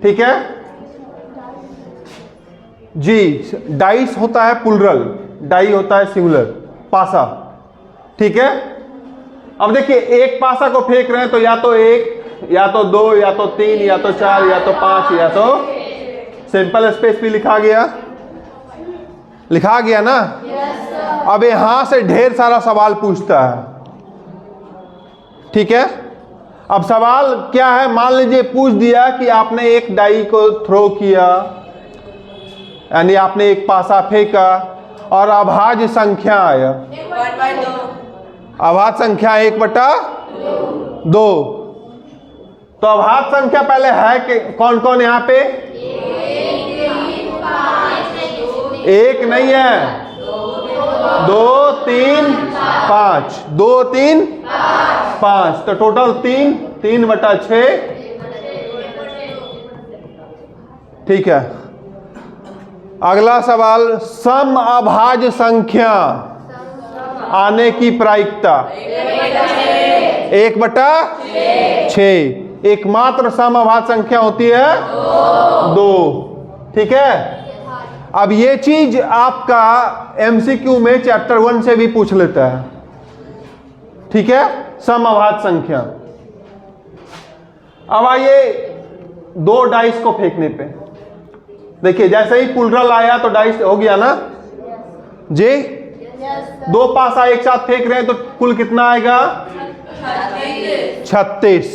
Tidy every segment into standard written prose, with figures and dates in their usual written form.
ठीक है जी। डाइस होता है प्लुरल, डाई होता है सिंगुलर, पासा। ठीक है, अब देखिए एक पासा को फेंक रहे हैं तो या तो 1 या तो 2 या तो 3 या तो 4 या तो 5 या तो सिंपल स्पेस भी लिखा गया ना। अब यहां से ढेर सारा सवाल पूछता है। ठीक है, अब सवाल क्या है, मान लीजिए पूछ दिया कि आपने एक डाई को थ्रो किया, यानी आपने एक पासा फेंका और अभाज्य संख्या आया। अभाज्य संख्या 1/2। तो अभाज्य संख्या पहले है कि कौन कौन यहाँ पे? 1 नहीं है, 2 3 5, 2 3 5, तो टोटल 3/6। ठीक है, अगला सवाल, सम अभाज्य संख्या आने की प्रायिकता 1/6। एकमात्र सम अभाज्य संख्या होती है 2। ठीक है, अब ये चीज आपका एमसीक्यू में चैप्टर 1 से भी पूछ लेता है। ठीक है, सम अभाज्य संख्या। अब आइए 2 डाइस को फेंकने पे, देखिए जैसे ही प्लुरल आया तो डाइस हो गया ना जी। 2 पासा एक साथ फेंक रहे हैं तो कुल कितना आएगा? 36।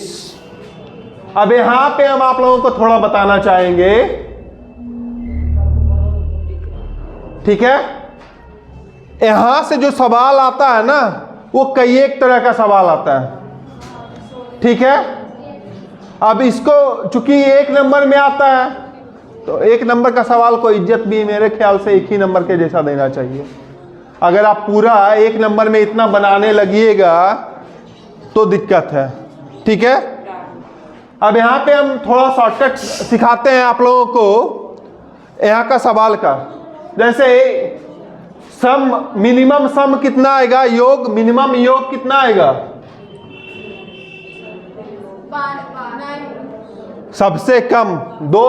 अब यहां पे हम आप लोगों को थोड़ा बताना चाहेंगे। ठीक है, यहां से जो सवाल आता है ना वो कई एक तरह का सवाल आता है। ठीक है, अब इसको चूंकि 1 नंबर में आता है तो 1 नंबर का सवाल को इज्जत भी मेरे ख्याल से 1 ही नंबर के जैसा देना चाहिए। अगर आप पूरा 1 नंबर में इतना बनाने लगिएगा तो दिक्कत है। ठीक है, अब यहाँ पे हम थोड़ा शॉर्टकट सिखाते हैं आप लोगों को यहाँ का सवाल का। जैसे सम, मिनिमम सम कितना आएगा? योग, मिनिमम योग कितना आएगा? सबसे कम 2।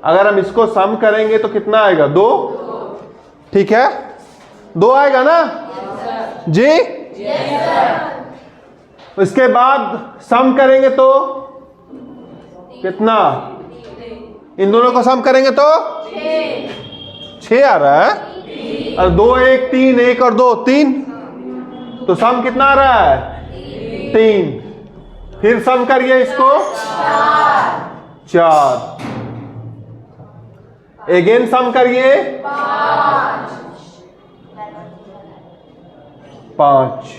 अगर हम इसको सम करेंगे तो कितना आएगा? 2। ठीक है, 2 आएगा ना जी। इसके बाद सम करेंगे तो कितना? इन दोनों को सम करेंगे तो 6 आ रहा है, और 2 1 3, 1 और 2 3, तो सम कितना आ रहा है? 3। फिर सम करिए इसको 4। अगेन सम करिए 5।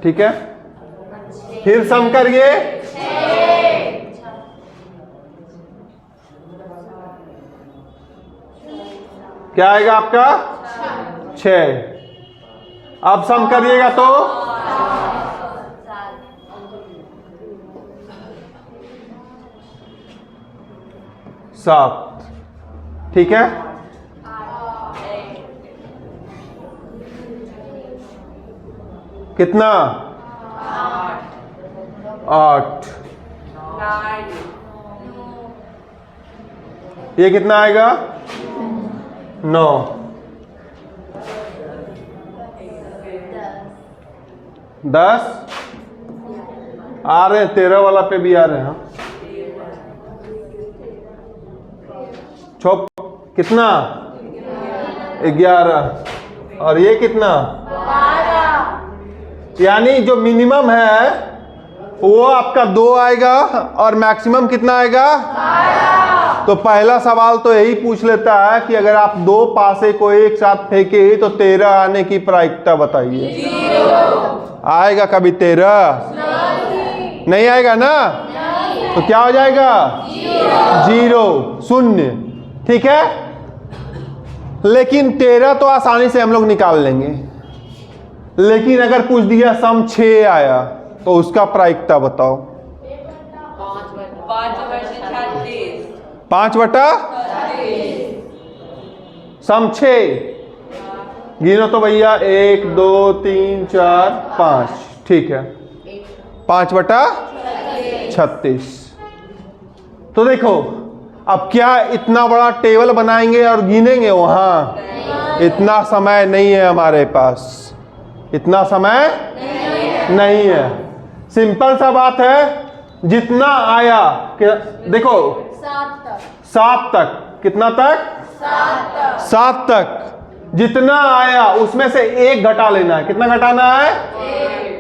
ठीक है, फिर सम करिए 6। क्या आएगा आपका? 6। अब सम करिएगा तो 7। ठीक है, कितना? 8। ये कितना आएगा? 9। 10 आ रहे हैं, 13 वाला पे भी आ रहे हैं। कितना? 11। और ये कितना? 12। यानी जो मिनिमम है वो आपका 2 आएगा और मैक्सिमम कितना आएगा? 12। तो पहला सवाल तो यही पूछ लेता है कि अगर आप 2 पासे को एक साथ फेंके तो 13 आने की प्रायिकता बताइए। आएगा कभी 13? नहीं आएगा ना। तो क्या हो जाएगा? 0, 0। ठीक है, लेकिन 13 तो आसानी से हम लोग निकाल लेंगे, लेकिन अगर पूछ दिया सम 6 आया तो उसका प्रायिकता बताओ। 5/36। सम 6 गिनो तो भैया, 1 2 3 4 5। ठीक है, 5/36। 36। तो देखो अब क्या इतना बड़ा टेबल बनाएंगे और गिनेंगे वहां? इतना समय नहीं है हमारे पास, इतना समय नहीं है। सिंपल सा बात है, जितना आया देखो 7 तक, कितना तक? 7 तक। जितना आया उसमें से 1 घटा लेना है। कितना घटाना है?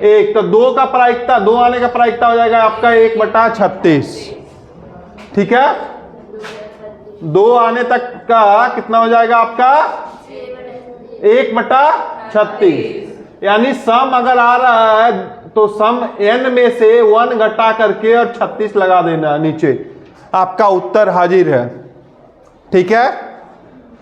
1। तो 2 का प्रायिकता, 2 आने का प्रायिकता हो जाएगा आपका 1/36। ठीक है, 2 आने तक का कितना हो जाएगा आपका? 1/36। यानी सम अगर आ रहा है तो सम n में से 1 घटा करके और 36 लगा देना है नीचे, आपका उत्तर हाजिर है। ठीक है,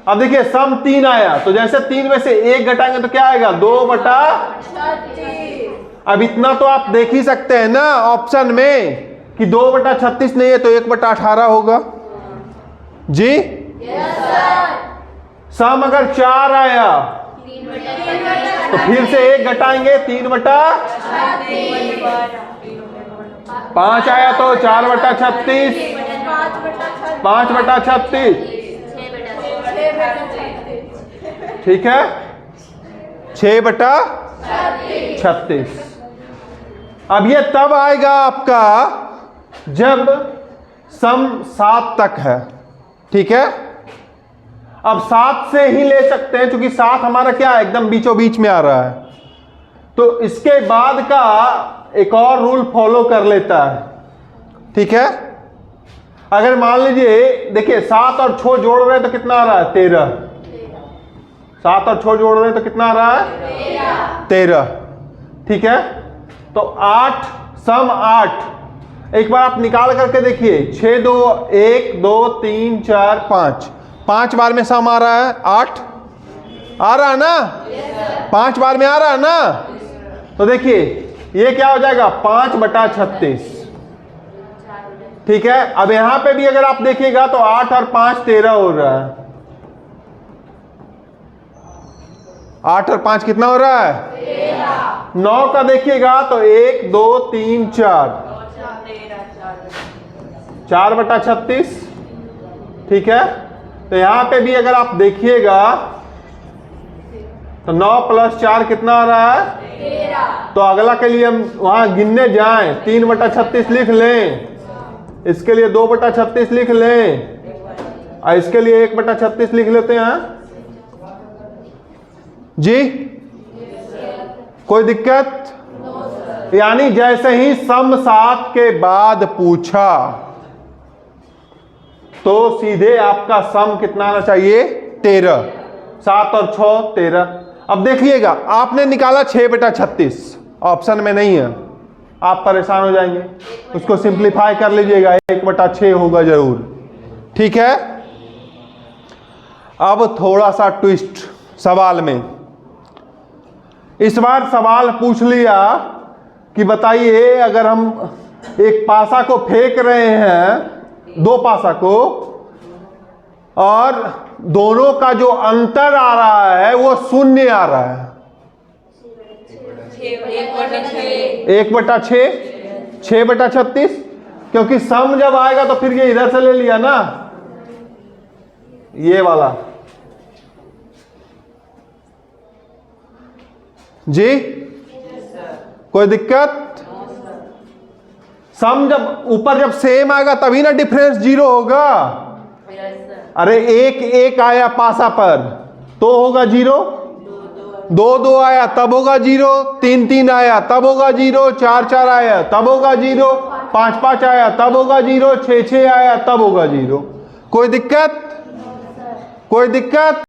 अब देखिए सम 3 आया, तो जैसे 3 में से 1 घटाएंगे तो क्या आएगा? 2/36। अब इतना तो आप देख ही सकते हैं ना ऑप्शन में कि 2/36 नहीं है तो 1/18 होगा जी। सम अगर 4 आया तो फिर से 1 घटाएंगे, 3/5 आया तो 4/36, 5/36। ठीक है, 6/36। अब ये तब आएगा आपका जब सम 7 तक है। ठीक है, अब 7 से ही ले सकते हैं क्योंकि 7 हमारा क्या है? एकदम बीचों बीच में आ रहा है। तो इसके बाद का एक और रूल फॉलो कर लेता है। ठीक है, अगर मान लीजिए देखिए 7 और 6 जोड़ रहे हैं तो कितना आ रहा है? 13। 7 और 6 जोड़ रहे हैं तो कितना आ रहा है? 13। ठीक है, तो 8 सम 8 एक बार आप निकाल करके देखिए, 6 2 1 2 3 4 5, 5 बार में सम आ रहा है 8, आ रहा है ना? 5 बार में आ रहा है ना? तो देखिए ये क्या हो जाएगा? 5/36। ठीक है, अब यहां पे भी अगर आप देखिएगा तो 8 और 5 13 हो रहा है। 8 और 5 कितना हो रहा है? 9 का देखिएगा तो 1 2 3 4, 4/36। ठीक है, तो यहां पे भी अगर आप देखिएगा तो 9 + 4 कितना आ रहा है? 13। तो अगला के लिए हम वहां गिनने जाएं, 3/36 लिख लें, इसके लिए 2/36 लिख लें और इसके लिए 1/36 लिख लेते हैं जी। कोई दिक्कत? यानी जैसे ही सम 7 के बाद पूछा तो सीधे आपका सम कितना आना चाहिए? 13। 7 और 6 13। अब देखिएगा आपने निकाला 6/36, ऑप्शन में नहीं है, आप परेशान हो जाएंगे, उसको सिंप्लीफाई कर लीजिएगा, 1/6 होगा जरूर। ठीक है, अब थोड़ा सा ट्विस्ट सवाल में। इस बार सवाल पूछ लिया कि बताइए अगर हम एक पासा को फेंक रहे हैं, 2 पासा को, और दोनों का जो अंतर आ रहा है वो 0 आ रहा है। 1/6, 6/36, क्योंकि सम जब आएगा तो फिर ये इधर से ले लिया ना, ये वाला जी। कोई दिक्कत? सम जब ऊपर जब सेम आएगा तभी ना डिफरेंस 0 होगा। अरे 1 1 आया पासा पर तो होगा 0, 2 2 आया तब होगा 0, 3 3 आया तब होगा 0, 4 4 आया तब होगा 0, 5 5 आया तब होगा 0, 6 6 आया तब होगा 0। कोई दिक्कत? कोई दिक्कत?